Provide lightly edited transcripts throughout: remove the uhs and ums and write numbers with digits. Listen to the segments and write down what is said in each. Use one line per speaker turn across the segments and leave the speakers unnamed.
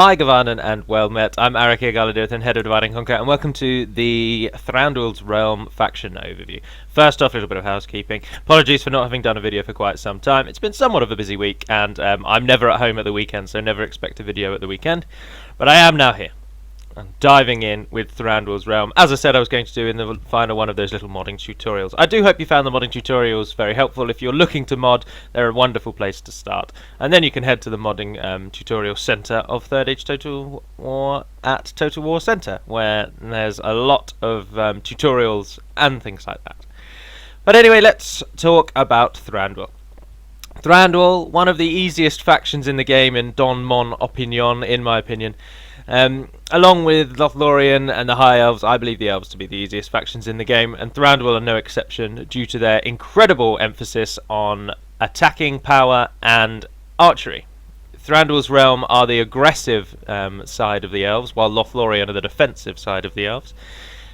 Hi Gavanan and well met. I'm Arachír Galudirithon, head of Divide and Conquer, and welcome to the Thranduil's Realm faction overview. First off, a little bit of housekeeping. Apologies for not having done a video for quite some time. It's been somewhat of a busy week, and I'm never at home at the weekend, so never expect a video at the weekend. But I am now here. I'm diving in with Thranduil's Realm, as I said I was going to do in the final one of those little modding tutorials. I do hope you found the modding tutorials very helpful. If you're looking to mod, they're a wonderful place to start. And then you can head to the modding tutorial centre of 3rd Age Total War at Total War Centre, where there's a lot of tutorials and things like that. But anyway, let's talk about Thranduil. Thranduil, one of the easiest factions in the game in Don Mon opinion, in my opinion. Along with Lothlorien and the High Elves, I believe the Elves to be the easiest factions in the game, and Thranduil are no exception due to their incredible emphasis on attacking power and archery. Thranduil's realm are the aggressive side of the Elves, while Lothlorien are the defensive side of the Elves.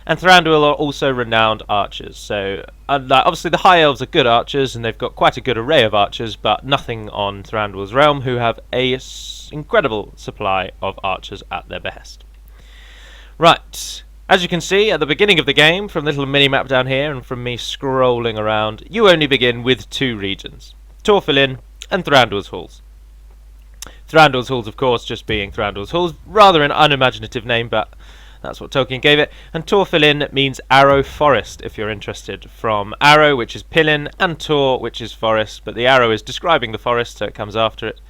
And Thranduil are also renowned archers, so obviously the High Elves are good archers, and they've got quite a good array of archers, but nothing on Thranduil's realm, who have a incredible supply of archers at their behest. Right, as you can see at the beginning of the game, from the little mini-map down here, and from me scrolling around, you only begin with two regions, Torfilin and Thranduil's Halls. Thranduil's Halls, of course, just being Thranduil's Halls, rather an unimaginative name, but that's what Tolkien gave it. And Torfilin means arrow forest, if you're interested, from arrow, which is Pillin, and Tor, which is forest, but the arrow is describing the forest, so it comes after it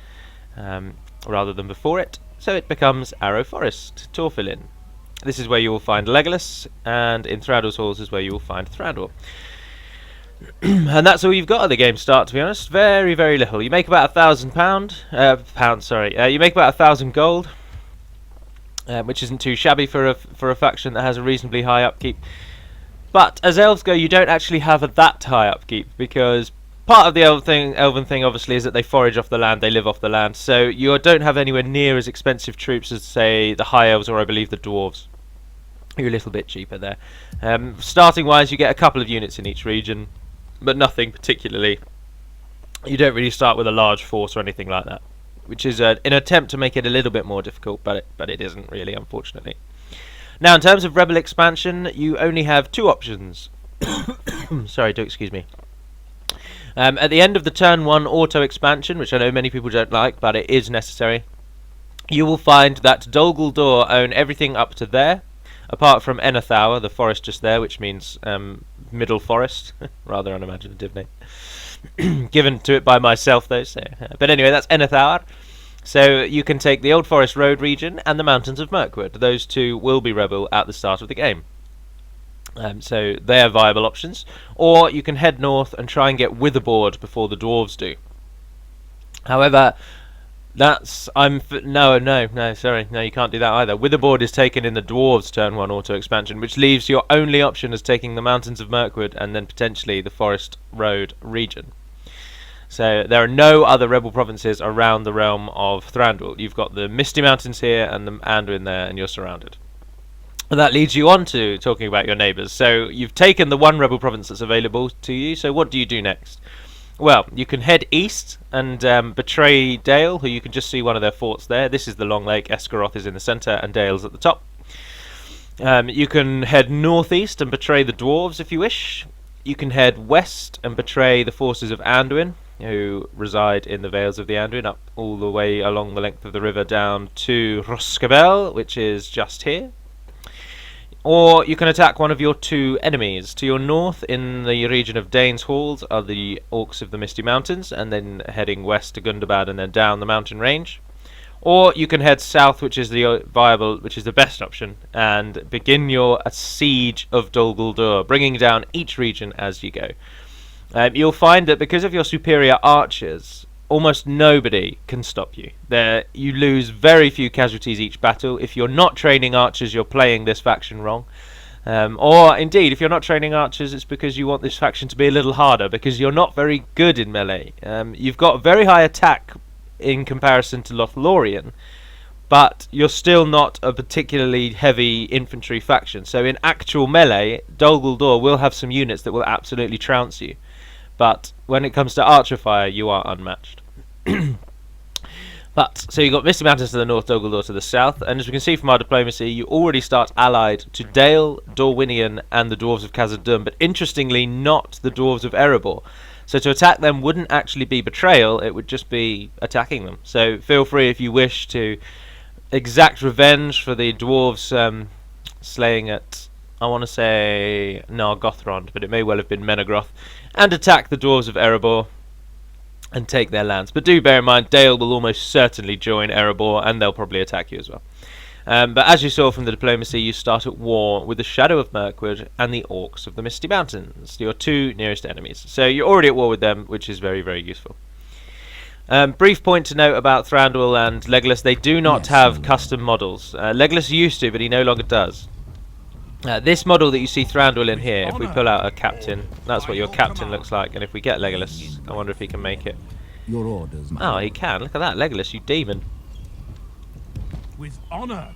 rather than before it, so it becomes arrow forest, Torfilin. This is where you will find Legolas, and in Thranduil's Halls is where you will find Thranduil. And that's all you've got at the game start, to be honest. Very, very little. You make about £1,000 you make about 1,000 gold, which isn't too shabby for a faction that has a reasonably high upkeep. But as elves go, you don't actually have that high upkeep, because part of the elven thing obviously is that they forage off the land, they live off the land, so you don't have anywhere near as expensive troops as, say, the High Elves or I believe the Dwarves. You're a little bit cheaper there. Starting wise, you get a couple of units in each region, but nothing particularly. You don't really start with a large force or anything like that, which is an attempt to make it a little bit more difficult, but it isn't really, unfortunately. Now, in terms of Rebel expansion, you only have two options. Sorry, do excuse me. At the end of the turn 1 auto expansion, which I know many people don't like, but it is necessary, you will find that Dol Guldur own everything up to there, apart from Enethauer, the forest just there, which means middle forest. Rather unimaginative name. Given to it by myself, though. So, but anyway, that's Enethauer. So you can take the Old Forest Road region and the mountains of Mirkwood. Those two will be rebel at the start of the game. So they are viable options. Or you can head north and try and get Witherboard before the dwarves do. However, that's no, you can't do that either. Witherboard is taken in the dwarves turn 1 auto expansion, which leaves your only option as taking the mountains of Mirkwood and then potentially the Forest Road region. So there are no other rebel provinces around the realm of Thranduil. You've got the Misty Mountains here and the Anduin there, and you're surrounded. And that leads you on to talking about your neighbours. So you've taken the one rebel province that's available to you, so what do you do next? Well, you can head east and betray Dale, who you can just see one of their forts there. This is the Long Lake, Esgaroth is in the centre, and Dale's at the top. You can head northeast and betray the dwarves if you wish. You can head west and betray the forces of Anduin, who reside in the Vales of the Anduin, up all the way along the length of the river down to Rhosgobel, which is just here. Or you can attack one of your two enemies. To your north, in the region of Dane's Halls, are the Orcs of the Misty Mountains, and then heading west to Gundabad and then down the mountain range. Or you can head south, which is the best option, and begin your siege of Dol Guldur, bringing down each region as you go. You'll find that because of your superior archers, almost nobody can stop you. You lose very few casualties each battle. If you're not training archers, you're playing this faction wrong. Or indeed, if you're not training archers, it's because you want this faction to be a little harder, because you're not very good in melee. You've got very high attack in comparison to Lothlorien, but you're still not a particularly heavy infantry faction. So in actual melee, Dol Guldur will have some units that will absolutely trounce you. But when it comes to archer fire, you are unmatched. But, so you've got Misty Mountains to the north, Dol Guldur to the south, and as we can see from our diplomacy, you already start allied to Dale, Dorwinion, and the Dwarves of Khazad-dûm, but interestingly not the Dwarves of Erebor. So to attack them wouldn't actually be betrayal, it would just be attacking them. So feel free if you wish to exact revenge for the Dwarves slaying at, I want to say, Nargothrond, but it may well have been Menegroth, and attack the Dwarves of Erebor and take their lands. But do bear in mind, Dale will almost certainly join Erebor, and they'll probably attack you as well. But as you saw from the diplomacy, you start at war with the Shadow of Mirkwood and the Orcs of the Misty Mountains, your two nearest enemies. So you're already at war with them, which is very, very useful. Brief point to note about Thranduil and Legolas. They do not have custom models. Legolas used to, but he no longer does. This model that you see Thranduil in here, if we pull out a captain, that's what your captain looks like. And if we get Legolas, I wonder if he can make it.
Your orders,
oh, he can. Look at that, Legolas, you demon.
With honor.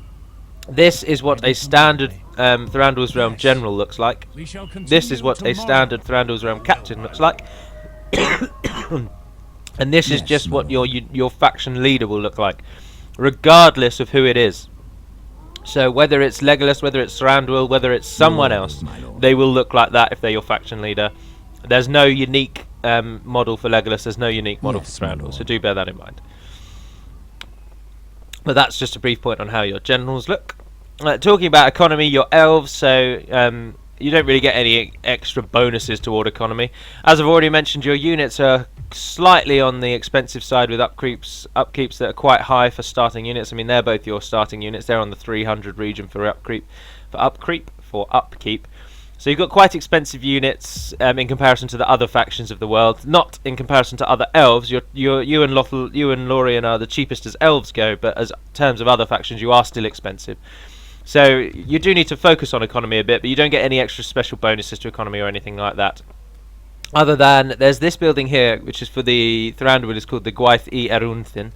This is what a standard Thranduil's Realm general looks like. This is what a standard Thranduil's Realm captain looks like. And this is just what your faction leader will look like, regardless of who it is. So whether it's Legolas, whether it's Thranduil, whether it's someone else, they will look like that if they're your faction leader. There's no unique model for Legolas, there's no unique model for Thranduil, so do bear that in mind. But that's just a brief point on how your generals look. Talking about economy, your elves, so you don't really get any extra bonuses toward economy. As I've already mentioned, your units are slightly on the expensive side with upkeeps that are quite high for starting units. I mean, they're both your starting units. They're on the 300 region for upkeep. So you've got quite expensive units in comparison to the other factions of the world. Not in comparison to other elves. You and Lorien are the cheapest as elves go, but as terms of other factions, you are still expensive. So you do need to focus on economy a bit, but you don't get any extra special bonuses to economy or anything like that. Other than, there's this building here, which is for the Thranduil, is called the Gwaith e-Hûdoll.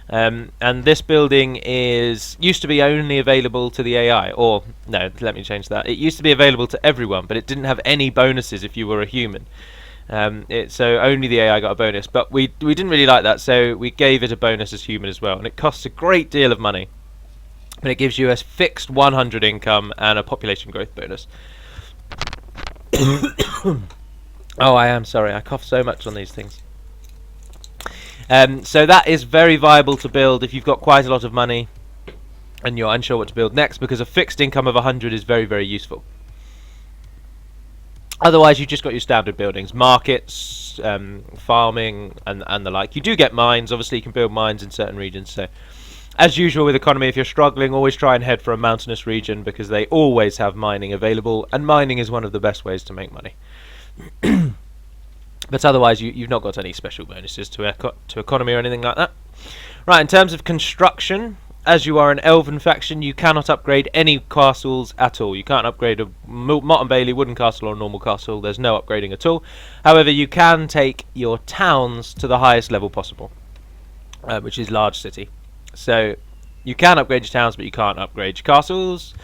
And this building used to be only available to the AI, or no, let me change that. It used to be available to everyone, but it didn't have any bonuses if you were a human. So only the AI got a bonus, but we didn't really like that, so we gave it a bonus as human as well, and it costs a great deal of money. But it gives you a fixed 100 income and a population growth bonus. Oh, I am sorry, I cough so much on these things. So that is very viable to build if you've got quite a lot of money and you're unsure what to build next, because a fixed income of 100 is very, very useful. Otherwise, you've just got your standard buildings, markets, farming, and the like. You do get mines, obviously you can build mines in certain regions, so as usual with economy, if you're struggling, always try and head for a mountainous region, because they always have mining available, and mining is one of the best ways to make money. But otherwise, you've not got any special bonuses to economy or anything like that. Right, in terms of construction, as you are an elven faction, you cannot upgrade any castles at all. You can't upgrade a Motte and Bailey wooden castle or a normal castle. There's no upgrading at all. However, you can take your towns to the highest level possible, which is large city. So you can upgrade your towns, but you can't upgrade your castles.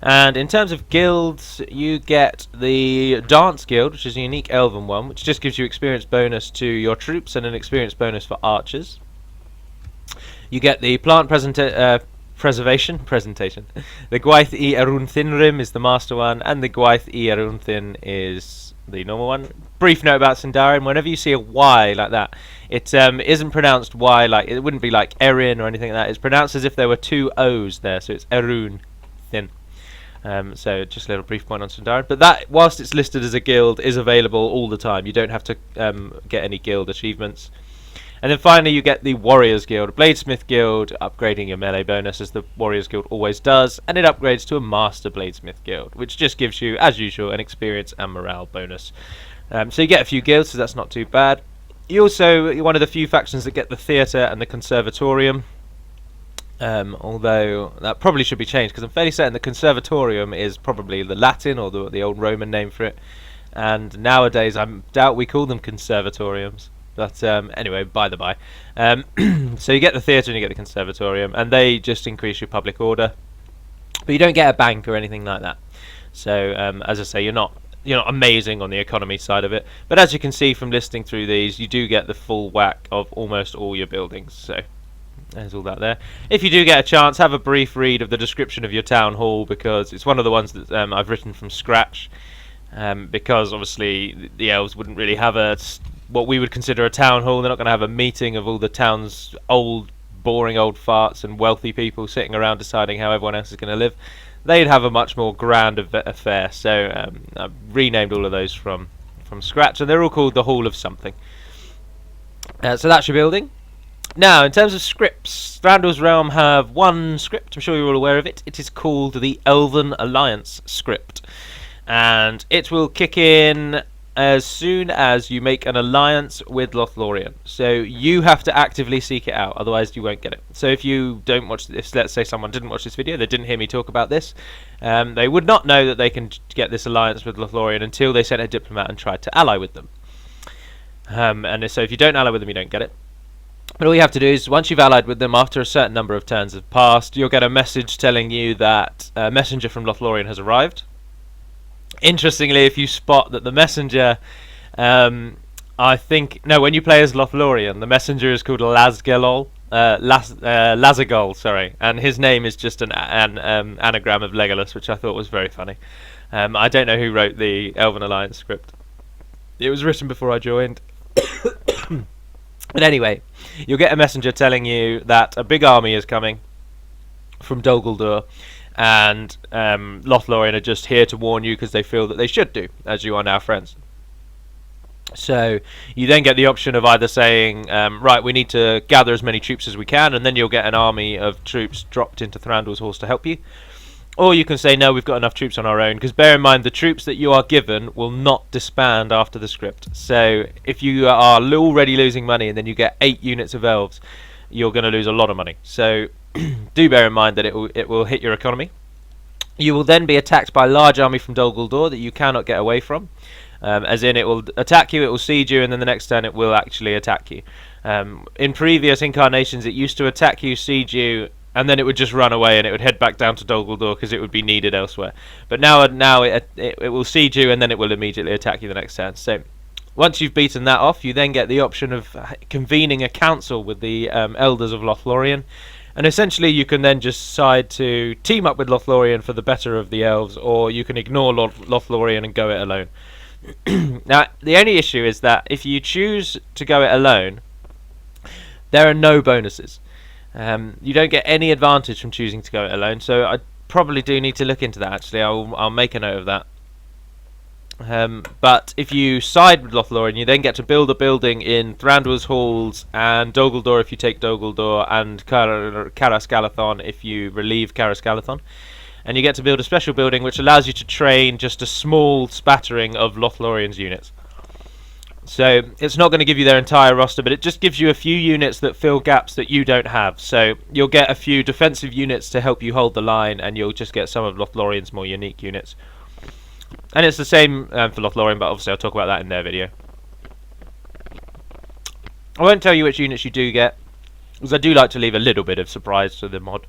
And in terms of guilds, you get the Dance Guild, which is a unique elven one, which just gives you experience bonus to your troops and an experience bonus for archers. You get the plant preservation presentation. The Gwaith e-Hûdoll is the master one, and the Gwaith e-Hûdoll is the normal one. Brief note about Sindarin: whenever you see a Y like that, it isn't pronounced Y, like it wouldn't be like Erin or anything like that. It's pronounced as if there were two O's there, so it's Erun Thin. So just a little brief point on Sindarin. But that, whilst it's listed as a guild, is available all the time. You don't have to get any guild achievements. And then finally you get the Warriors Guild, Bladesmith Guild, upgrading your melee bonus as the Warriors Guild always does, and it upgrades to a Master Bladesmith Guild, which just gives you, as usual, an experience and morale bonus. So you get a few guilds, so that's not too bad. You're one of the few factions that get the Theatre and the Conservatorium. Although that probably should be changed, because I'm fairly certain the Conservatorium is probably the Latin or the old Roman name for it, and nowadays I doubt we call them conservatoriums. But anyway, by the by. So you get the theatre and you get the Conservatorium, and they just increase your public order, but you don't get a bank or anything like that. So as I say, you're not amazing on the economy side of it, but as you can see from listing through these, you do get the full whack of almost all your buildings. So there's all that there. If you do get a chance, have a brief read of the description of your town hall, because it's one of the ones that I've written from scratch. Because obviously the elves wouldn't really have what we would consider a town hall. They're not going to have a meeting of all the town's boring old farts and wealthy people sitting around deciding how everyone else is going to live. They'd have a much more grand affair. So I've renamed all of those from scratch, and they're all called the Hall of something. So that's your building. Now, in terms of scripts, Thranduil's Realm have one script. I'm sure you're all aware of it. It is called the Elven Alliance script, and it will kick in as soon as you make an alliance with Lothlorien. So you have to actively seek it out, otherwise you won't get it. So if you don't watch this, let's say someone didn't watch this video, they didn't hear me talk about this, they would not know that they can get this alliance with Lothlorien until they sent a diplomat and tried to ally with them. And so if you don't ally with them, you don't get it. But all you have to do is, once you've allied with them, after a certain number of turns have passed, you'll get a message telling you that a messenger from Lothlorien has arrived. Interestingly, if you spot that the messenger, when you play as Lothlorien, the messenger is called Lazgulol, Lazagol, and his name is just an anagram of Legolas, which I thought was very funny. I don't know who wrote the Elven Alliance script. It was written before I joined. But anyway, you'll get a messenger telling you that a big army is coming from Dol Guldur, and Lothlorien are just here to warn you because they feel that they should do, as you are now friends. So you then get the option of either saying, right, we need to gather as many troops as we can, and then you'll get an army of troops dropped into Thranduil's halls to help you. Or you can say, no, we've got enough troops on our own, because bear in mind the troops that you are given will not disband after the script. So if you are already losing money and then you get 8 units of elves, you're going to lose a lot of money. So do bear in mind that it will hit your economy. You will then be attacked by a large army from Dol Guldur that you cannot get away from. As in, it will attack you, it will siege you, and then the next turn it will actually attack you. In previous incarnations, it used to attack you, siege you, and then it would just run away and it would head back down to Dol Guldur because it would be needed elsewhere. But now it will siege you and then it will immediately attack you the next turn. So once you've beaten that off, you then get the option of convening a council with the elders of Lothlorien. And essentially you can then just decide to team up with Lothlorien for the better of the elves, or you can ignore Lothlorien and go it alone. Now, the only issue is that if you choose to go it alone, there are no bonuses. You don't get any advantage from choosing to go it alone, so I probably do need to look into that. Actually, I'll make a note of that. But if you side with Lothlorien, you then get to build a building in Thranduil's halls and Dol Guldur if you take Dol Guldur, and Caras Galudirithon if you relieve Caras Galudirithon. And you get to build a special building which allows you to train just a small spattering of Lothlorien's units. So it's not going to give you their entire roster, but it just gives you a few units that fill gaps that you don't have. So you'll get a few defensive units to help you hold the line, and you'll just get some of Lothlorien's more unique units. And it's the same for Lothlorien, but obviously I'll talk about that in their video. I won't tell you which units you do get, because I do like to leave a little bit of surprise to the mod.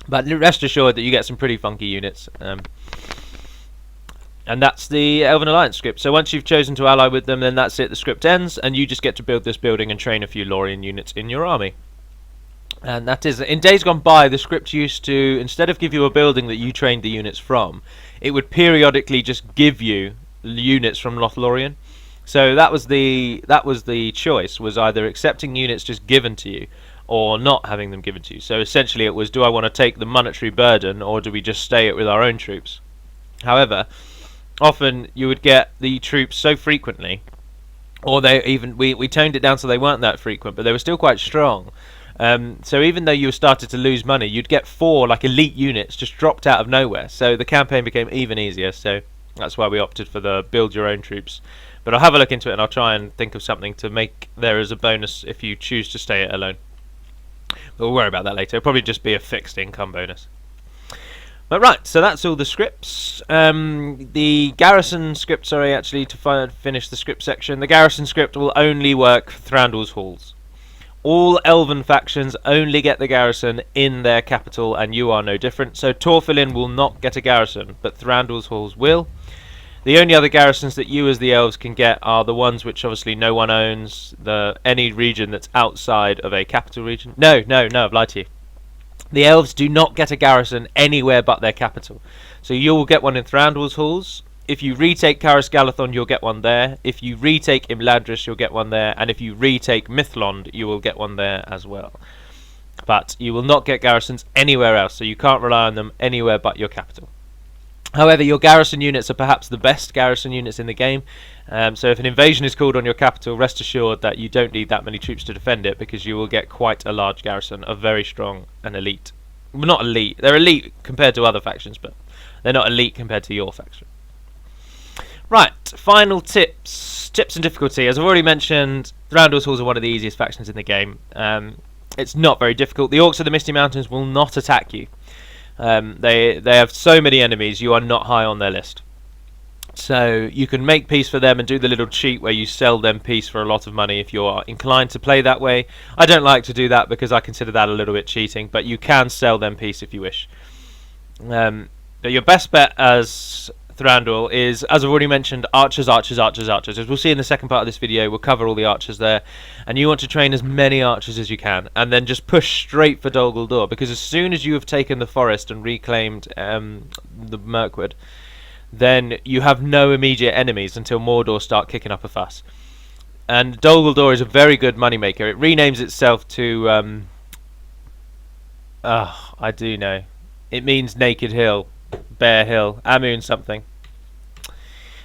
But rest assured that you get some pretty funky units. And that's the Elven Alliance script. So once you've chosen to ally with them, then that's it. The script ends, and you just get to build this building and train a few Lorien units in your army. And that is, in days gone by, the script used to, instead of give you a building that you trained the units from, it would periodically just give you units from Lothlorien. So that was the choice, was either accepting units just given to you, or not having them given to you. So essentially it was, do I want to take the monetary burden, or do we just stay it with our own troops? However, often you would get the troops so frequently, or we toned it down so they weren't that frequent, but they were still quite strong. So even though you started to lose money, you'd get 4 like elite units just dropped out of nowhere. So the campaign became even easier. So that's why we opted for the build your own troops. But I'll have a look into it, and I'll try and think of something to make there as a bonus if you choose to stay it alone. We'll worry about that later. It'll probably just be a fixed income bonus. But right, so that's all the scripts. The garrison script, sorry, actually, to finish the script section, the garrison script will only work for Thranduil's halls. All elven factions only get the garrison in their capital, and you are no different. So Torfilin will not get a garrison, but Thranduil's halls will. The only other garrisons that you as the elves can get are the ones which obviously no one owns, any region that's outside of a capital region. No, I've lied to you. The elves do not get a garrison anywhere but their capital. So you will get one in Thranduil's halls. If you retake Caras Galudirithon, you'll get one there. If you retake Imladris, you'll get one there. And if you retake Mithlond, you will get one there as well. But you will not get garrisons anywhere else, so you can't rely on them anywhere but your capital. However, your garrison units are perhaps the best garrison units in the game. So if an invasion is called on your capital, rest assured that you don't need that many troops to defend it, because you will get quite a large garrison of very strong and elite. Well, not elite. They're elite compared to other factions, but they're not elite compared to your faction. Right, final tips. Tips and difficulty. As I've already mentioned, Thranduil's Halls are one of the easiest factions in the game. It's not very difficult. The Orcs of the Misty Mountains will not attack you. They have so many enemies, you are not high on their list. So you can make peace for them and do the little cheat where you sell them peace for a lot of money if you're inclined to play that way. I don't like to do that because I consider that a little bit cheating, but you can sell them peace if you wish. But your best bet as Thranduil is, as I've already mentioned, archers. As we'll see in the second part of this video, we'll cover all the archers there. And you want to train as many archers as you can, and then just push straight for Dol Guldur, because as soon as you have taken the forest and reclaimed the Mirkwood, then you have no immediate enemies until Mordor start kicking up a fuss. And Dol Guldur is a very good moneymaker. It renames itself to... I do know. It means Naked Hill, Bare Hill, Amun something.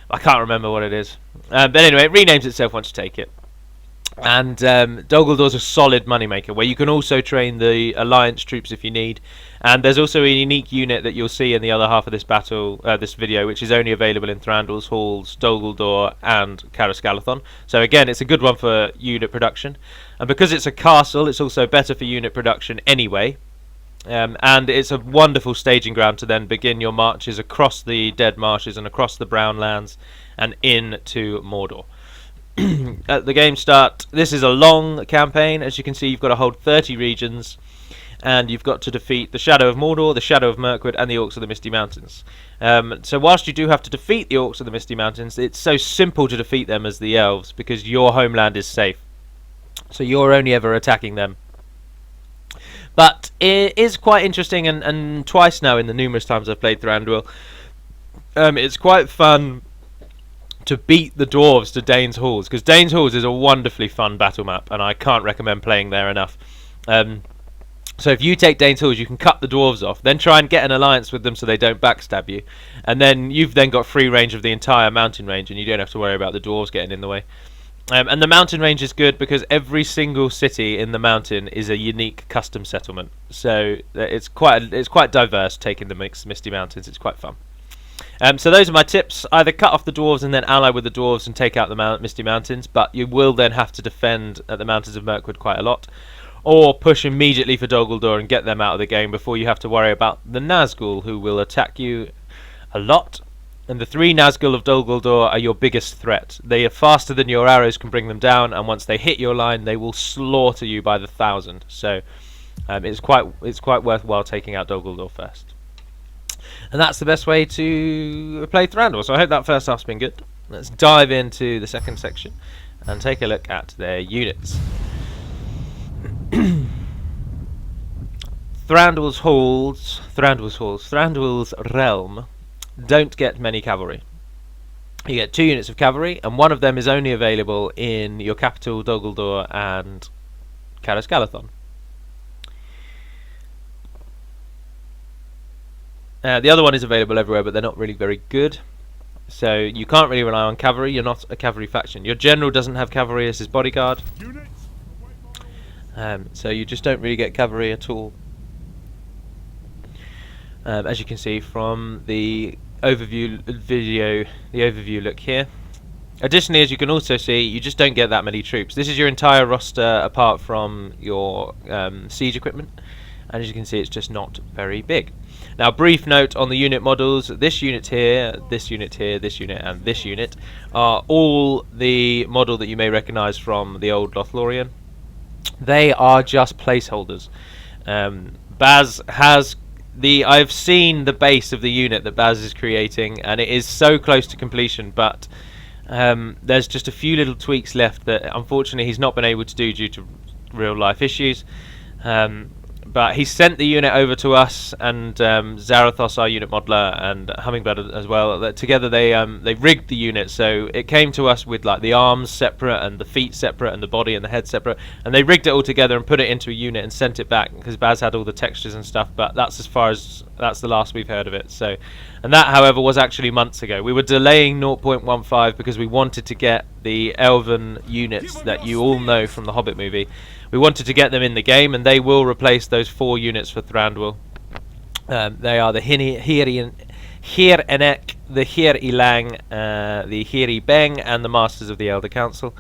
I can't remember what it is. But anyway, it renames itself once you take it. And Dol Guldur's a solid moneymaker, where you can also train the Alliance troops if you need. And there's also a unique unit that you'll see in the other half of this battle, this video, which is only available in Thranduil's Halls, Dol Guldur, and Caras Galudirithon. So again, it's a good one for unit production. And because it's a castle, it's also better for unit production anyway. And it's a wonderful staging ground to then begin your marches across the Dead Marshes and across the Brown Lands and into Mordor. At the game start, this is a long campaign. As you can see, you've got to hold 30 regions, and you've got to defeat the Shadow of Mordor, the Shadow of Mirkwood, and the Orcs of the Misty Mountains. So whilst you do have to defeat the Orcs of the Misty Mountains, it's so simple to defeat them as the elves, because your homeland is safe. So you're only ever attacking them. But it is quite interesting, and twice now in the numerous times I've played Thranduil, it's quite fun to beat the dwarves to Dane's Halls, because Dane's Halls is a wonderfully fun battle map, and I can't recommend playing there enough. So if you take Dane's Halls, you can cut the dwarves off, then try and get an alliance with them so they don't backstab you, and then you've then got free range of the entire mountain range, and you don't have to worry about the dwarves getting in the way. And the mountain range is good because every single city in the mountain is a unique custom settlement. So it's quite diverse, taking the Misty Mountains. It's quite fun. So those are my tips. Either cut off the dwarves and then ally with the dwarves and take out the Misty Mountains, but you will then have to defend at the Mountains of Mirkwood quite a lot. Or push immediately for Dol Guldur and get them out of the game before you have to worry about the Nazgul, who will attack you a lot. And the 3 Nazgul of Dol Guldur are your biggest threat. They are faster than your arrows can bring them down, and once they hit your line, they will slaughter you by the 1,000. So it's quite worthwhile taking out Dol Guldur first. And that's the best way to play Thranduil. So I hope that first half's been good. Let's dive into the second section and take a look at their units. Thranduil's realm don't get many cavalry. You get 2 units of cavalry, and one of them is only available in your capital, Dol Guldur, and Caras Galudirithon. The other one is available everywhere, but they're not really very good. So you can't really rely on cavalry. You're not a cavalry faction. Your general doesn't have cavalry as his bodyguard. So you just don't really get cavalry at all. As you can see from the overview video, the overview look here. Additionally, as you can also see, you just don't get that many troops. This is your entire roster apart from your siege equipment, and as you can see, it's just not very big. Now, brief note on the unit models: this unit here, this unit here, this unit, and this unit are all the model that you may recognise from the old Lothlorien. They are just placeholders. Baz has I've seen the base of the unit that Baz is creating, and it is so close to completion, but there's just a few little tweaks left that unfortunately he's not been able to do due to real life issues. But he sent the unit over to us, and Zarathos, our unit modeler, and Hummingbird as well. That together they rigged the unit, so it came to us with like the arms separate and the feet separate and the body and the head separate, and they rigged it all together and put it into a unit and sent it back because Baz had all the textures and stuff. But that's that's the last we've heard of it. So, and that, however, was actually months ago. We were delaying 0.15 because we wanted to get the elven units that you all know from the Hobbit movie. We wanted to get them in the game, and they will replace those 4 units for Thranduil. They are the Hir Enek, the Hir Ilang, the Hiri Beng, and the Masters of the Elder Council.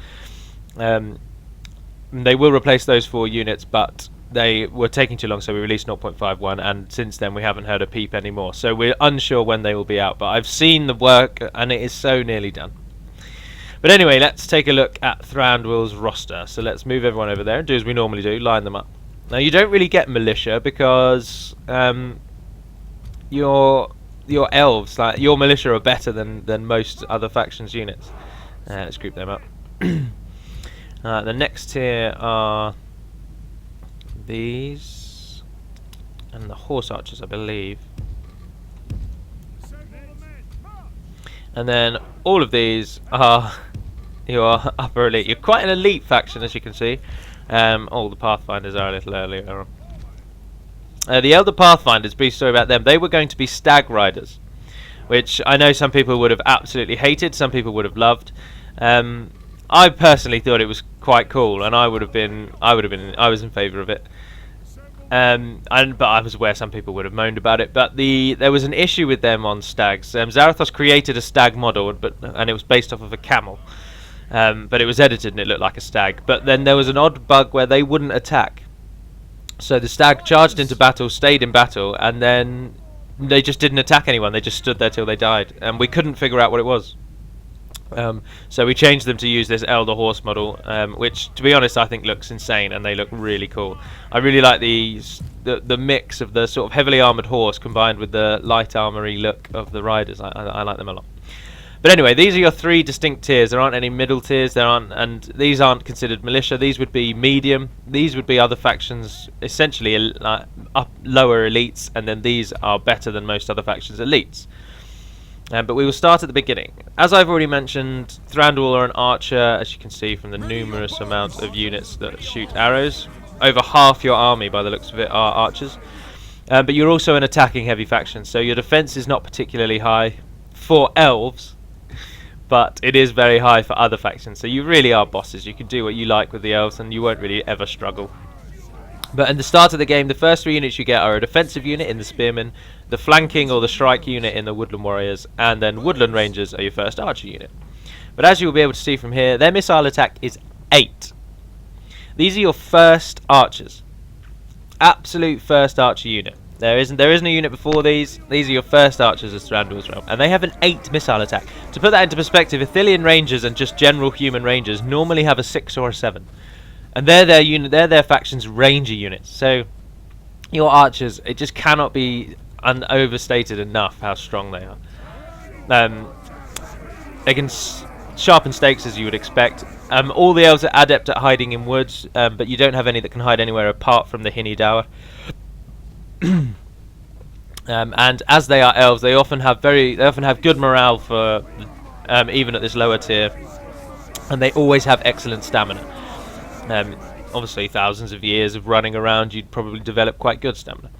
They will replace those 4 units, but they were taking too long, so we released 0.51, and since then we haven't heard a peep anymore. So we're unsure when they will be out, but I've seen the work, and it is so nearly done. But anyway, let's take a look at Thranduil's roster. So let's move everyone over there and do as we normally do, line them up. Now you don't really get militia because your elves, like your militia, are better than most other factions' units. Let's group them up. The next tier are these and the horse archers, I believe. And then all of these are your upper elite. You're quite an elite faction, as you can see. The Pathfinders are a little earlier on. The Elder Pathfinders, brief story about them. They were going to be stag riders, which I know some people would have absolutely hated, some people would have loved. I personally thought it was quite cool, and I was in favour of it. But I was aware some people would have moaned about it. But there was an issue with them on stags. Zarathos created a stag model, and it was based off of a camel. But it was edited and it looked like a stag. But then there was an odd bug where they wouldn't attack. So the stag charged into battle, stayed in battle, and then they just didn't attack anyone. They just stood there till they died, and we couldn't figure out what it was. So we changed them to use this Elder Horse model, which, to be honest, I think looks insane, and they look really cool. I really like the mix of the sort of heavily armoured horse combined with the light armoury look of the riders. I like them a lot. But anyway, these are your 3 distinct tiers. There aren't any middle tiers. And these aren't considered militia. These would be medium. These would be other factions, essentially lower elites, and then these are better than most other factions' elites. But we will start at the beginning. As I've already mentioned, Thranduil are an archer, as you can see from the numerous amounts of units that shoot arrows. Over half your army, by the looks of it, are archers. But you're also an attacking heavy faction, so your defense is not particularly high for elves, but it is very high for other factions. So you really are bosses. You can do what you like with the elves, and you won't really ever struggle. But at the start of the game, the first 3 units you get are a defensive unit in the Spearmen, the flanking or the strike unit in the Woodland Warriors, and then Woodland Rangers are your first archer unit. But as you will be able to see from here, their missile attack is 8. These are your first archers. Absolute first archer unit. There isn't a unit before these. These are your first archers as Thranduil's realm, and they have an 8 missile attack. To put that into perspective, Ithilien Rangers and just general human Rangers normally have a 6 or a 7. And they're their faction's ranger units. So your archers, it just cannot be overstated enough how strong they are. They can sharpen stakes, as you would expect. All the elves are adept at hiding in woods, but you don't have any that can hide anywhere apart from the Hini Dower. And as they are elves, they often have good morale for even at this lower tier, and they always have excellent stamina. Obviously, thousands of years of running around, you'd probably develop quite good stamina.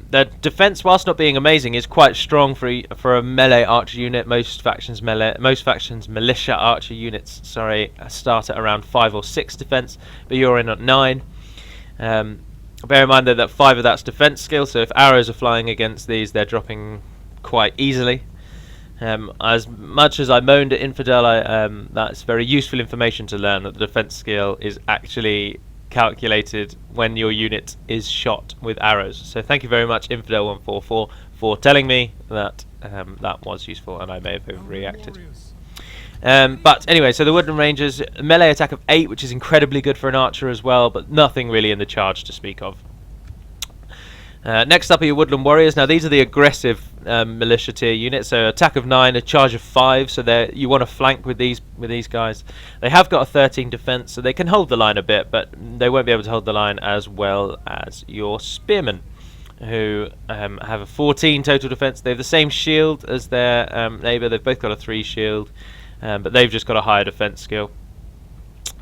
Their defense, whilst not being amazing, is quite strong for a melee archer unit. Most factions militia archer units, start at around 5 or 6 defense, but you're in at 9. Bear in mind though that 5 of that's defense skill, so if arrows are flying against these, they're dropping quite easily. As much as I moaned at Infidel, that's very useful information to learn, that the defense skill is actually calculated when your unit is shot with arrows. So thank you very much, Infidel144, for telling me that that was useful, and I may have overreacted. But anyway, so the Woodland Rangers, melee attack of 8, which is incredibly good for an archer as well, but nothing really in the charge to speak of. Next up are your Woodland Warriors. Now these are the aggressive militia tier units. So attack of 9, a charge of 5. So you want to flank with these guys. They have got a 13 defense, so they can hold the line a bit, but they won't be able to hold the line as well as your Spearmen, who have a 14 total defense. They have the same shield as their neighbour. They've both got a 3 shield, but they've just got a higher defense skill.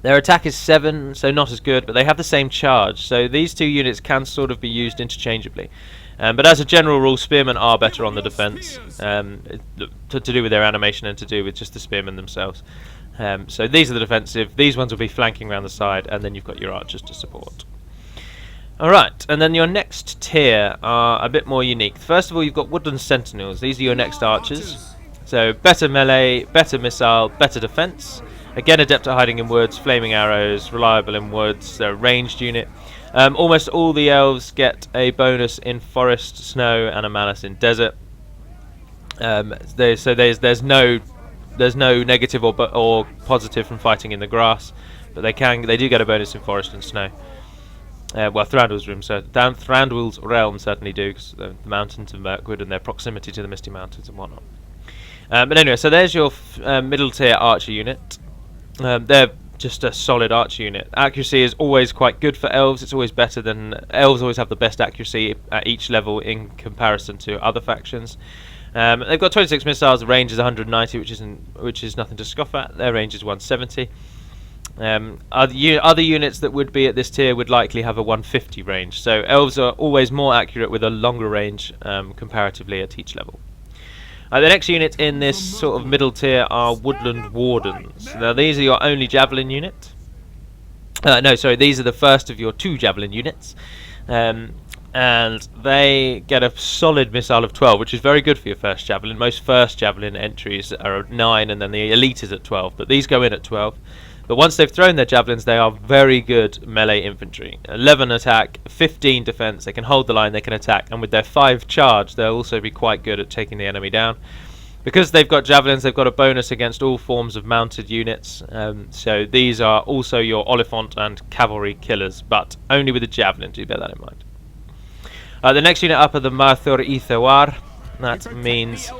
Their attack is 7, so not as good, but they have the same charge, so these two units can sort of be used interchangeably. But as a general rule, Spearmen are better on the defense, to do with their animation and to do with just the Spearmen themselves. So these are the defensive, these ones will be flanking around the side, and then you've got your archers to support. Alright, and then your next tier are a bit more unique. First of all, you've got Woodland Sentinels. These are your next archers. So better melee, better missile, better defense. Again, adept at hiding in woods, flaming arrows, reliable in woods. They're a ranged unit. Almost all the elves get a bonus in forest, snow, and a malus in desert. So there's no negative or positive from fighting in the grass, but they do get a bonus in forest and snow. Well, Thranduil's realm certainly do, because the mountains of Mirkwood and their proximity to the Misty Mountains and whatnot. But anyway, so there's your middle tier archer unit. They're just a solid archer unit. Accuracy is always quite good for elves. It's always better than elves. Always have the best accuracy at each level in comparison to other factions. They've got 26 missiles. The range is 190, which is nothing to scoff at. Their range is 170. Other units that would be at this tier would likely have a 150 range. So elves are always more accurate with a longer range comparatively at each level. The next unit in this sort of middle tier are Woodland Wardens. Now these are your only javelin unit. These are the first of your 2 javelin units. And they get a solid missile of 12, which is very good for your first javelin. Most first javelin entries are at 9, and then the elite is at 12, but these go in at 12. But once they've thrown their javelins, they are very good melee infantry. 11 attack, 15 defense, they can hold the line, they can attack, and with their 5 charge, they'll also be quite good at taking the enemy down. Because they've got javelins, they've got a bonus against all forms of mounted units. So these are also your Oliphant and cavalry killers, but only with a javelin, do bear that in mind. The next unit up are the Marthur Ithawar. That means,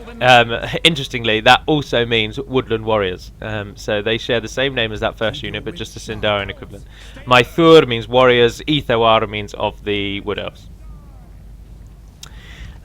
interestingly, that also means Woodland Warriors. So they share the same name as that first unit, but just a Sindarian equivalent. Maithur means warriors, Ithawar means of the Wood Elves.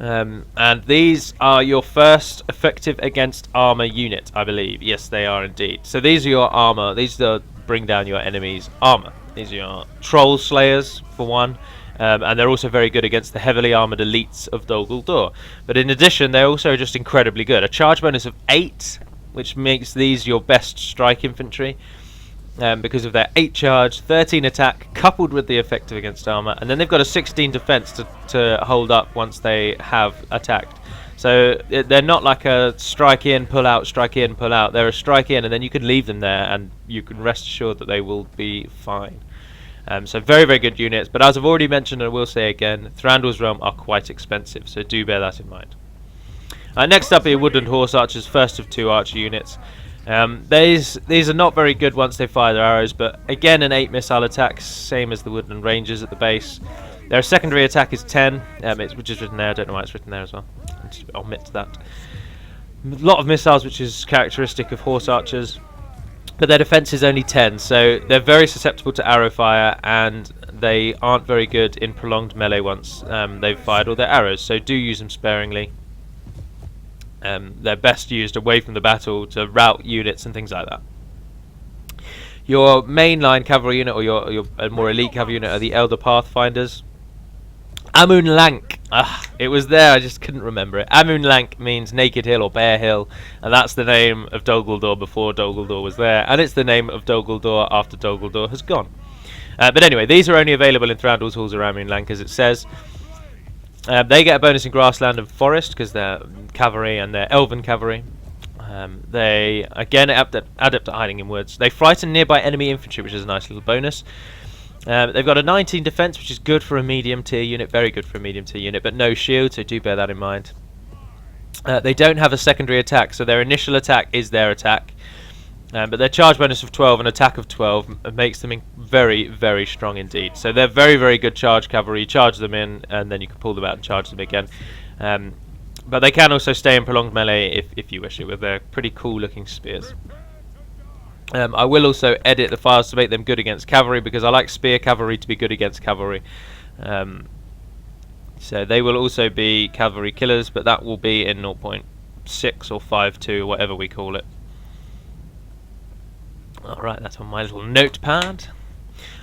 And these are your first effective against armor unit, I believe. Yes, they are indeed. So these are your armor. These are bring down your enemy's armor. These are your troll slayers, for one. And they're also very good against the heavily armoured elites of Dol Guldur. But in addition, they're also just incredibly good. A charge bonus of 8, which makes these your best strike infantry, because of their 8 charge, 13 attack, coupled with the effective against armour. And then they've got a 16 defence to hold up once they have attacked. So they're not like a strike in, pull out, strike in, pull out. They're a strike in, and then you can leave them there, and you can rest assured that they will be fine. So very, very good units, but as I've already mentioned and I will say again, Thranduil's Realm are quite expensive, so do bear that in mind. Next up are your Woodland Horse Archers, first of 2 archer units. These are not very good once they fire their arrows, but again an 8 missile attack, same as the Woodland Rangers at the base. Their secondary attack is 10, which is written there. I don't know why it's written there as well. I'll just omit that. A lot of missiles, which is characteristic of horse archers. But their defense is only 10, so they're very susceptible to arrow fire, and they aren't very good in prolonged melee once they've fired all their arrows, so do use them sparingly. They're best used away from the battle to rout units and things like that. Your mainline cavalry unit, or your more elite cavalry unit, are the Elder Pathfinders. Amun Lank. It was there, I just couldn't remember it. Amun Lank means Naked Hill or Bare Hill, and that's the name of Dol Guldur before Dol Guldur was there, and it's the name of Dol Guldur after Dol Guldur has gone. But anyway, these are only available in Thranduil's Halls or Amun Lank, as it says. They get a bonus in grassland and forest because they're cavalry and they're elven cavalry. They again adept at hiding in woods. They frighten nearby enemy infantry, which is a nice little bonus. They've got a 19 defense, which is good for a medium tier unit, very good for a medium tier unit, but no shield, so do bear that in mind. They don't have a secondary attack, so their initial attack is their attack. But their charge bonus of 12 and attack of 12 makes them very, very strong indeed. So they're very, very good charge cavalry. You charge them in, and then you can pull them out and charge them again. But they can also stay in prolonged melee if you wish it, with their pretty cool looking spears. I will also edit the files to make them good against cavalry, because I like spear cavalry to be good against cavalry. So they will also be cavalry killers, but that will be in 0.6 or 5.2, whatever we call it. Alright, that's on my little notepad.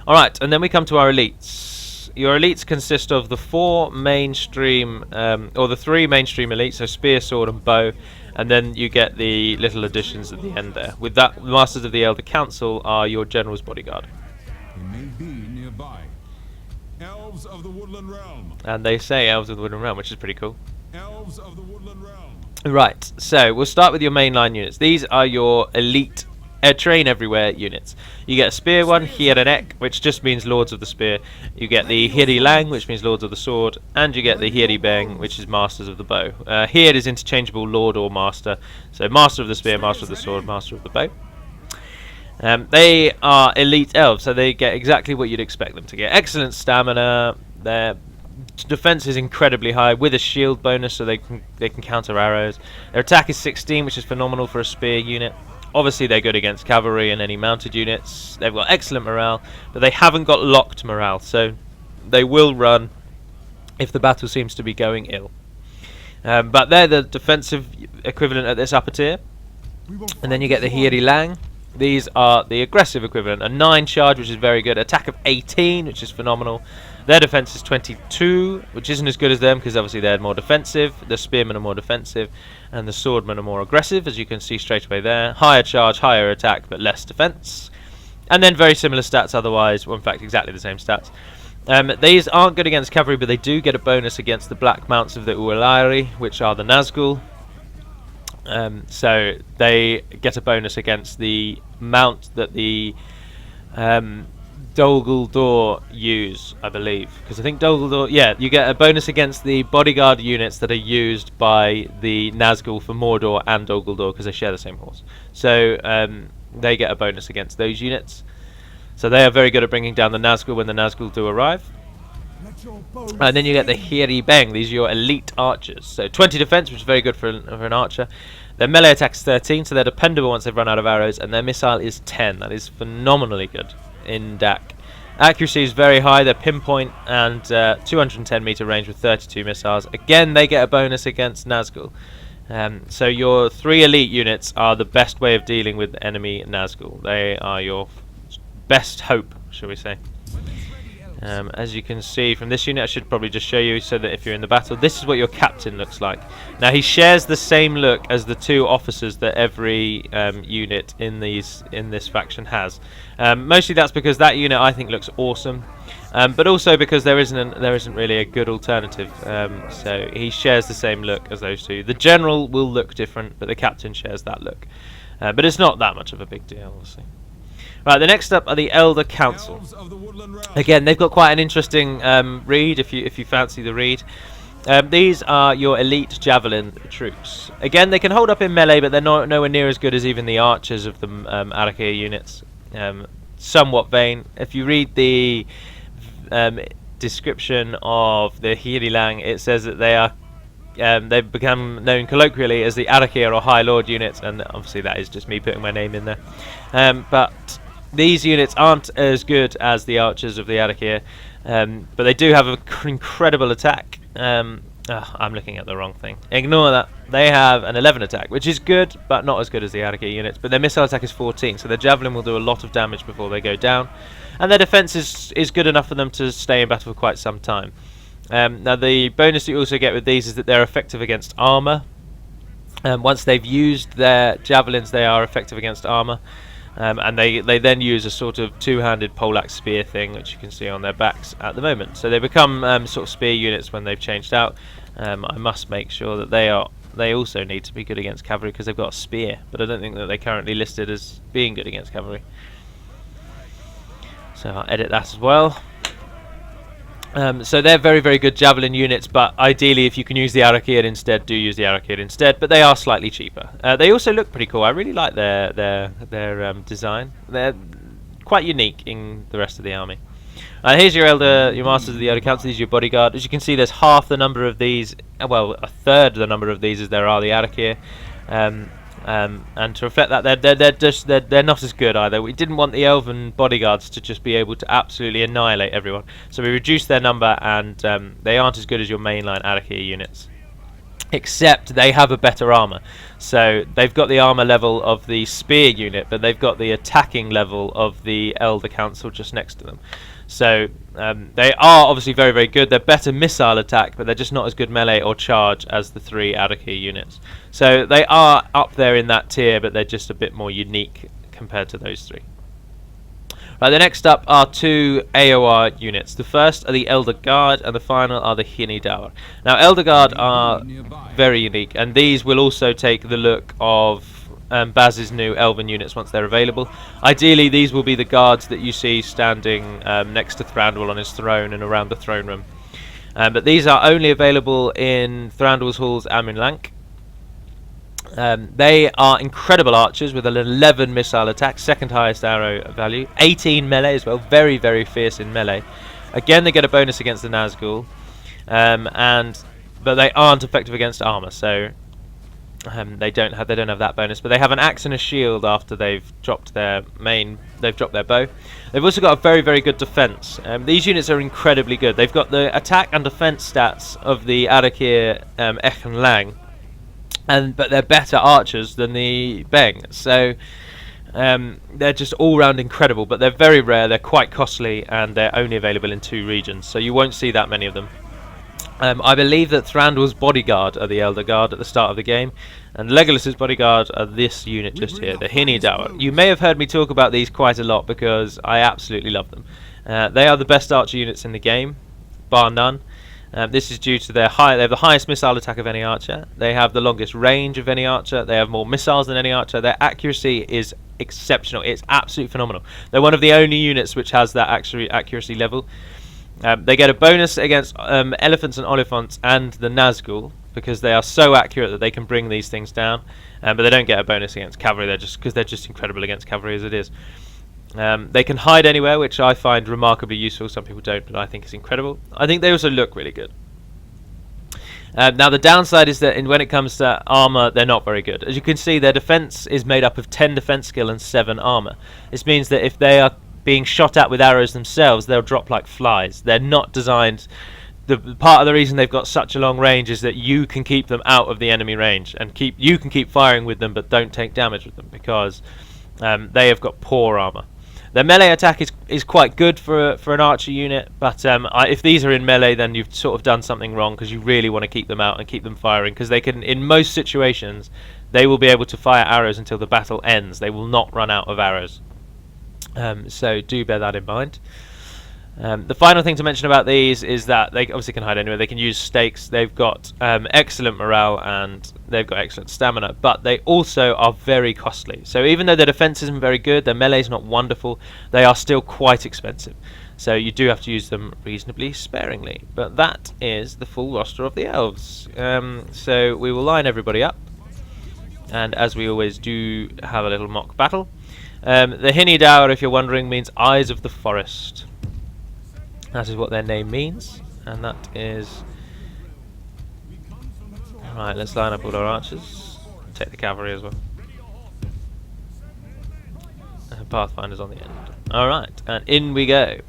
Alright, and then we come to our elites. Your elites consist of the 4 mainstream, or the 3 mainstream elites, so spear, sword and bow, and then you get the little additions at the end there. With that, the Masters of the Elder Council are your General's Bodyguard.
They may be nearby. Elves of the Woodland Realm.
And they say Elves of the Woodland Realm, which is pretty cool.
Elves of the Woodland Realm.
Right, so we'll start with your mainline units. These are your elite train everywhere units. You get a spear one, Hierenek, which just means Lords of the Spear. You get the Hiri Lang, which means Lords of the Sword, and you get the Hiri Beng, which is Masters of the Bow. Here is interchangeable Lord or Master, so Master of the Spear, Master of the Sword, Master of the Bow. They are elite elves, so they get exactly what you'd expect them to get. Excellent stamina. Their defense is incredibly high with a shield bonus, so they can counter arrows. Their attack is 16, which is phenomenal for a spear unit. Obviously they're good against cavalry and any mounted units. They've got excellent morale, but they haven't got locked morale, so they will run if the battle seems to be going ill. But they're the defensive equivalent at this upper tier. And then you get the Hiri Lang. These are the aggressive equivalent. A 9 charge, which is very good. Attack of 18, which is phenomenal. Their defense is 22, which isn't as good as them because obviously they're more defensive. The spearmen are more defensive, and the swordmen are more aggressive, as you can see straight away there. Higher charge, higher attack, but less defense. And then very similar stats otherwise. Well, in fact, exactly the same stats. These aren't good against cavalry, but they do get a bonus against the black mounts of the Ualairi, which are the Nazgul. So they get a bonus against the mount that the Dol Guldur use, I believe, because I think Dol Guldur, yeah, you get a bonus against the bodyguard units that are used by the Nazgul for Mordor and Dol Guldur, because they share the same horse. So they get a bonus against those units. So they are very good at bringing down the Nazgul when the Nazgul do arrive. And then you get the Hiri Beng. These are your elite archers. So 20 defense, which is very good for an archer. Their melee attack is 13, so they're dependable once they've run out of arrows, and their missile is 10. That is phenomenally good in DAC. Accuracy is very high. They're pinpoint and 210 meter range with 32 missiles. Again, they get a bonus against Nazgul. So your 3 elite units are the best way of dealing with enemy Nazgul. They are your best hope, shall we say. As you can see from this unit, I should probably just show you so that if you're in the battle, this is what your captain looks like. Now he shares the same look as the 2 officers that every unit in this faction has. Mostly that's because that unit I think looks awesome, but also because there isn't really a good alternative. So he shares the same look as those 2. The general will look different, but the captain shares that look. But it's not that much of a big deal, obviously. Right, the next up are the Elder Council. Again, they've got quite an interesting read if you fancy the read. These are your elite javelin troops. Again, they can hold up in melee, but they're nowhere near as good as even the archers of the Arachír units. Somewhat vain. If you read the description of the Hiri Lang, it says that they are they've become known colloquially as the Arachír or High Lord units, and obviously that is just me putting my name in there. But these units aren't as good as the archers of the Arachír, but they do have an incredible attack. I'm looking at the wrong thing. Ignore that. They have an 11 attack, which is good, but not as good as the Arachír units. But their missile attack is 14, so their javelin will do a lot of damage before they go down. And their defense is good enough for them to stay in battle for quite some time. Now the bonus you also get with these is that they're effective against armor. Once they've used their javelins, they are effective against armor. And they then use a sort of 2-handed poleaxe spear thing, which you can see on their backs at the moment. So they become sort of spear units when they've changed out. I must make sure that they also need to be good against cavalry because they've got a spear, but I don't think that they're currently listed as being good against cavalry. So I'll edit that as well. So they're very, very good javelin units, but ideally if you can use the Arachír instead, do use the Arachír instead, but they are slightly cheaper. They also look pretty cool. I really like their design. They're quite unique in the rest of the army. Here's your Masters of the Elder Council. These are your bodyguard. As you can see, there's half the number of these, well, a third of the number of these as there are the Arachír. And to reflect that, they're not as good either. We didn't want the elven bodyguards to just be able to absolutely annihilate everyone, so we reduced their number, and they aren't as good as your mainline Arachír units. Except they have a better armor. So they've got the armor level of the spear unit, but they've got the attacking level of the Elder Council just next to them. So they are obviously very, very good. They're better missile attack, but they're just not as good melee or charge as the 3 Arachír units. So they are up there in that tier, but they're just a bit more unique compared to those 3. Right, the next up are 2 AOR units. The first are the Elder Guard, and the final are the e-Hûdoll. Now, Elder Guard are very unique, and these will also take the look of Baz's new elven units once they're available. Ideally, these will be the guards that you see standing next to Thranduil on his throne and around the throne room. But these are only available in Thranduil's halls and Munlank. They are incredible archers with an 11 missile attack, second highest arrow value, 18 melee as well, very, very fierce in melee. Again, they get a bonus against the Nazgul, but they aren't effective against armor, so they don't have that bonus. But they have an axe and a shield after they've dropped their bow. They've also got a very, very good defense. These units are incredibly good. They've got the attack and defense stats of the Arachír Echen Lang. But they're better archers than the Beng, so they're just all-round incredible. But they're very rare, they're quite costly, and they're only available in 2 regions, so you won't see that many of them. I believe that Thranduil's bodyguard are the Elder Guard at the start of the game, and Legolas's bodyguard are this unit just here, the e-Hûdoll. You may have heard me talk about these quite a lot because I absolutely love them. They are the best archer units in the game, bar none. This is due to they have the highest missile attack of any archer. They have the longest range of any archer. They have more missiles than any archer. Their accuracy is exceptional. It's absolutely phenomenal. They're one of the only units which has that accuracy level. They get a bonus against elephants and oliphants and the Nazgul because they are so accurate that they can bring these things down. But they don't get a bonus against cavalry. They're just incredible against cavalry as it is. They can hide anywhere, which I find remarkably useful. Some people don't, but I think it's incredible. I think they also look really good. Now the downside is that when it comes to armor, they're not very good. As you can see, their defense is made up of 10 defense skill and 7 armor. This means that if they are being shot at with arrows themselves, they'll drop like flies. They're not designed. The part of the reason they've got such a long range is that you can keep them out of the enemy range and you can keep firing with them, but don't take damage with them because they have got poor armor. Their melee attack is quite good for an archer unit, but if these are in melee, then you've sort of done something wrong because you really want to keep them out and keep them firing because they can, in most situations, they will be able to fire arrows until the battle ends. They will not run out of arrows. So do bear that in mind. The final thing to mention about these is that they obviously can hide anywhere. They can use stakes. They've got excellent morale and they've got excellent stamina, but they also are very costly. So even though their defense isn't very good, their melee is not wonderful, they are still quite expensive. So you do have to use them reasonably sparingly. But that is the full roster of the elves. So we will line everybody up, and as we always do, have a little mock battle. The e-Hûdoll, if you're wondering, means Eyes of the Forest. That is what their name means, and that is... Right, let's line up all our archers. Take the cavalry as well. Pathfinder's on the end. Alright, and in we go.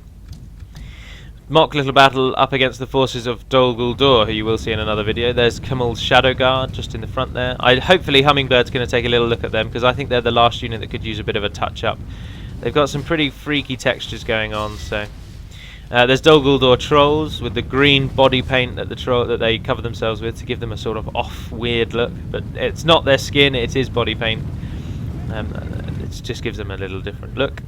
Mock little battle up against the forces of Dol Guldur, who you will see in another video. There's Camel's Shadow Guard just in the front there. Hopefully Hummingbird's going to take a little look at them, because I think they're the last unit that could use a bit of a touch-up. They've got some pretty freaky textures going on, so... there's Dol Guldur Trolls with the green body paint that they cover themselves with to give them a sort of off, weird look. But it's not their skin, it is body paint. It just gives them a little different look.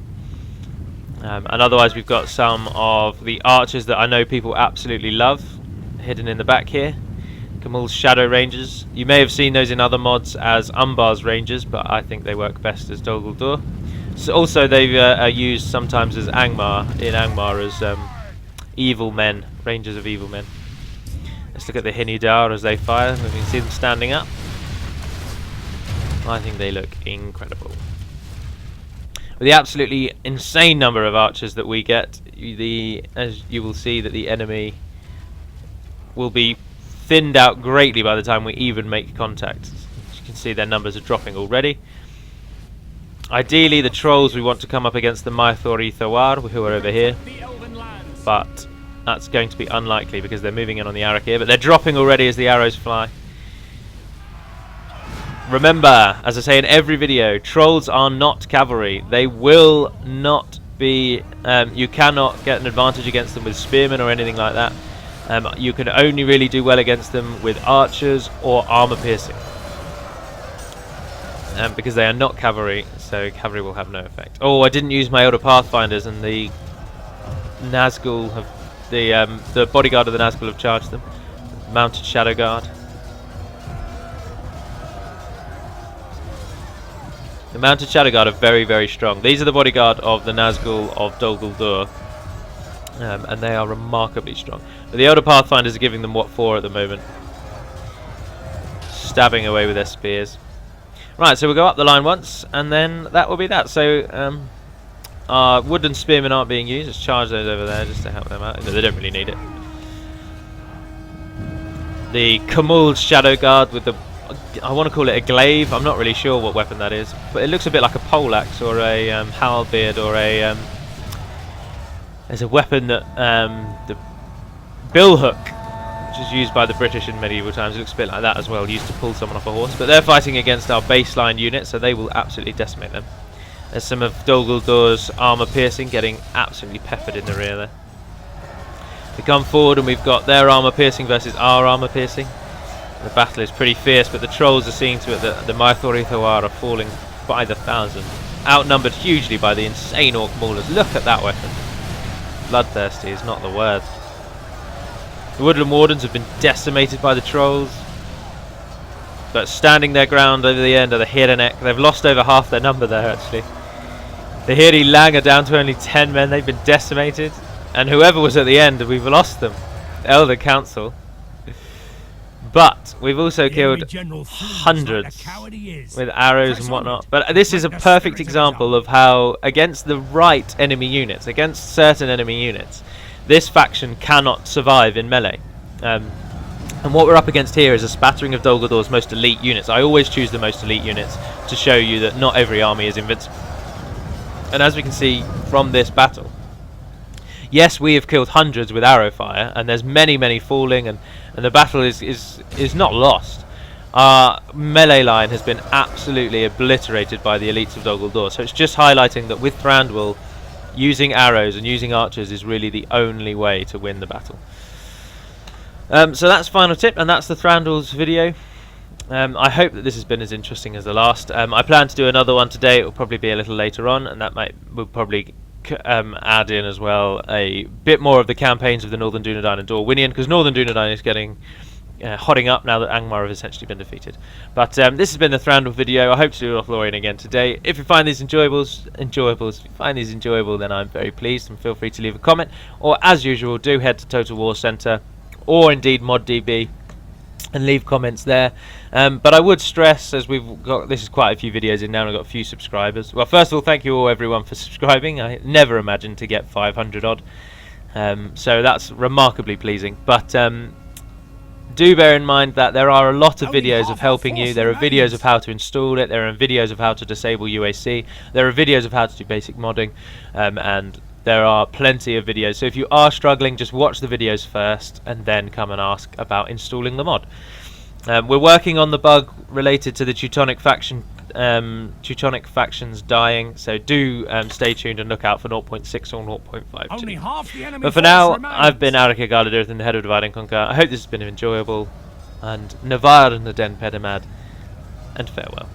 And otherwise we've got some of the archers that I know people absolutely love, hidden in the back here. Camel's Shadow Rangers. You may have seen those in other mods as Umbar's Rangers, but I think they work best as Dol Guldur. So also they are used sometimes as Angmar, in Angmar evil men, rangers of evil men. Let's look at the e-Hûdoll as they fire. We can see them standing up. I think they look incredible. With the absolutely insane number of archers that we get, as you will see that the enemy will be thinned out greatly by the time we even make contact. As you can see, their numbers are dropping already. Ideally, the trolls we want to come up against the Mirkwood, who are over here, but that's going to be unlikely because they're moving in on the Arachír, but they're dropping already as the arrows fly. Remember, as I say in every video, trolls are not cavalry. They will not be... you cannot get an advantage against them with spearmen or anything like that. You can only really do well against them with archers or armor piercing. Because they are not cavalry, so cavalry will have no effect. Oh, I didn't use my Elder Pathfinders, and the Nazgul have... the bodyguard of the Nazgul have charged them. Mounted Shadow Guard. The Mounted Shadow Guard are very, very strong. These are the bodyguard of the Nazgul of Dol Guldur, and they are remarkably strong. But the Elder Pathfinders are giving them what for at the moment. Stabbing away with their spears. Right, so we'll go up the line once, and then that will be that. So, our wooden spearmen aren't being used. Let's charge those over there just to help them out. No, they don't really need it. The Kamul's Shadow Guard with the... I want to call it a glaive. I'm not really sure what weapon that is, but it looks a bit like a poleaxe or a halberd or a... there's a weapon that... the billhook, which is used by the British in medieval times. It looks a bit like that as well, used to pull someone off a horse. But they're fighting against our baseline unit, so they will absolutely decimate them. There's some of Dol Guldur's armor piercing getting absolutely peppered in the rear there. We come forward and we've got their armor piercing versus our armor piercing. The battle is pretty fierce, but the trolls are seeing to it that the Mirkwood are falling by the thousand. Outnumbered hugely by the insane orc maulers. Look at that weapon. Bloodthirsty is not the word. The Woodland Wardens have been decimated by the trolls, but standing their ground over the end are the Hiranek. They've lost over half their number there, actually. The Hiri Lang are down to only 10 men. They've been decimated, and whoever was at the end, we've lost them. The Elder Council. But we've also killed hundreds with arrows and whatnot. But this is a perfect example of how, against the right enemy units, against certain enemy units, this faction cannot survive in melee. And what we're up against here is a spattering of Dol Guldur's most elite units. I always choose the most elite units to show you that not every army is invincible. And as we can see from this battle, yes, we have killed hundreds with arrow fire, and there's many, many falling, and the battle is not lost. Our melee line has been absolutely obliterated by the elites of Dol Guldur. So it's just highlighting that with Thranduil, using arrows and using archers is really the only way to win the battle. So that's final tip, and that's the Thranduil's video. I hope that this has been as interesting as the last. I plan to do another one today. It will probably be a little later on, and that will probably add in as well a bit more of the campaigns of the Northern Dunedain and Dorwinion, because Northern Dunedain is getting hotting up now that Angmar have essentially been defeated. But this has been the Thranduil video. I hope to do Lothlorien again today. If you find these enjoyable, then I'm very pleased, and feel free to leave a comment, or as usual, do head to Total War Center or indeed ModDB and leave comments there. But I would stress, as we've got, this is quite a few videos in now, and I've got a few subscribers. Well, first of all, thank you all everyone for subscribing. I never imagined to get 500 odd, so that's remarkably pleasing. But do bear in mind that there are a lot of videos of helping you. There are videos of how to install it, there are videos of how to disable UAC, there are videos of how to do basic modding, and there are plenty of videos. So if you are struggling, just watch the videos first and then come and ask about installing the mod. We're working on the bug related to the Teutonic factions dying, so do stay tuned and look out for 0.6 or 0.52. But for now, I've been Arachír Galudirithon, the head of Divide and Conquer. I hope this has been enjoyable, and Navar and the Den Pedimad, and farewell.